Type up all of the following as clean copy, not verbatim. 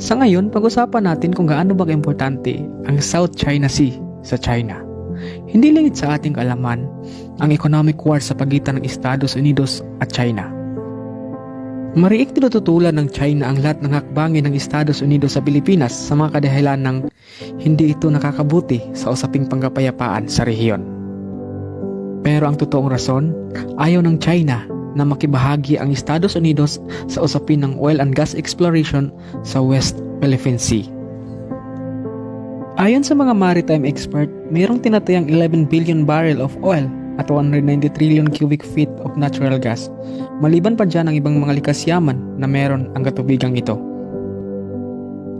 Sa ngayon, pag-usapan natin kung gaano ba importante ang South China Sea sa China. Hindi lingid sa ating kaalaman ang economic war sa pagitan ng Estados Unidos at China. Mariik tinututulan ng China ang lahat ng hakbangin ng Estados Unidos sa Pilipinas sa mga kadahilan ng hindi ito nakakabuti sa usaping panggapayapaan sa rehiyon. Pero ang totoong rason, ayaw ng China na makibahagi ang Estados Unidos sa usapin ng oil and gas exploration sa West Philippine Sea. Ayon sa mga maritime expert, mayroong tinatayang 11 billion barrel of oil at 190 trillion cubic feet of natural gas. Maliban pa dyan ang ibang mga likas yaman na meron ang katubigang ito.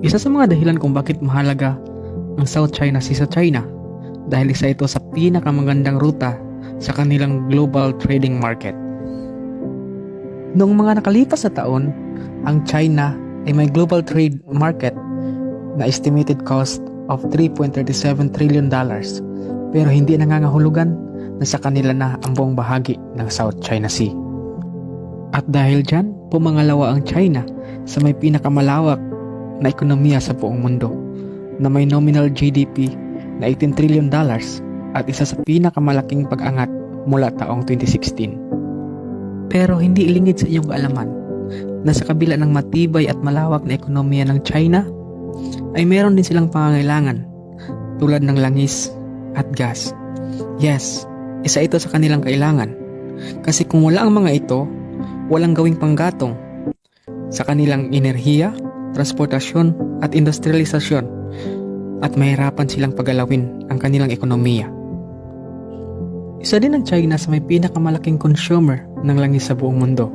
Isa sa mga dahilan kung bakit mahalaga ang South China Sea sa China dahil isa ito sa pinakamagandang ruta sa kanilang global trading market. Noong mga nakalipas na taon, ang China ay may global trade market na estimated cost of $3.37 trillion pero hindi nangangahulugan na sa kanila na ang buong bahagi ng South China Sea. At dahil dyan, pumangalawa ang China sa may pinakamalawak na ekonomiya sa buong mundo na may nominal GDP na $18 trillion at isa sa pinakamalaking pag-angat mula taong 2016. Pero hindi ilingid sa iyong kaalaman na sa kabila ng matibay at malawak na ekonomiya ng China ay meron din silang pangangailangan tulad ng langis at gas. Yes, isa ito sa kanilang kailangan kasi kung wala ang mga ito, walang gawing panggatong sa kanilang enerhiya, transportasyon at industrialisasyon at mahirapan silang pagalawin ang kanilang ekonomiya. Isa din ang China sa may pinakamalaking consumer ng langis sa buong mundo.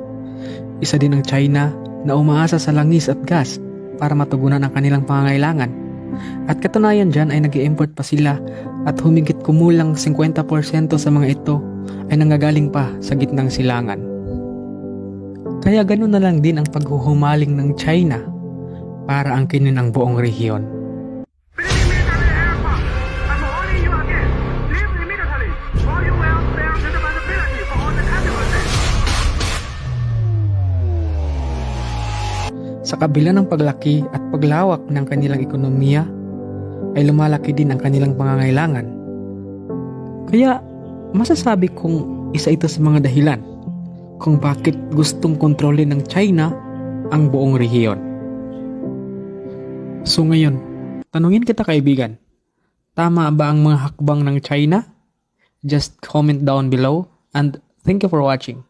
Isa din ang China na umaasa sa langis at gas para matugunan ang kanilang pangangailangan. At katunayan dyan ay nag-i-import pa sila at humigit kumulang 50% sa mga ito ay nanggagaling pa sa gitnang silangan. Kaya ganun na lang din ang paghuhumaling ng China para angkinin ang buong rehiyon. Sa kabila ng paglaki at paglawak ng kanilang ekonomiya, ay lumalaki din ang kanilang pangangailangan. Kaya masasabi kong isa ito sa mga dahilan kung bakit gustong kontrolin ng China ang buong rehiyon. So ngayon, tanungin kita kaibigan, tama ba ang mga hakbang ng China? Just comment down below and thank you for watching.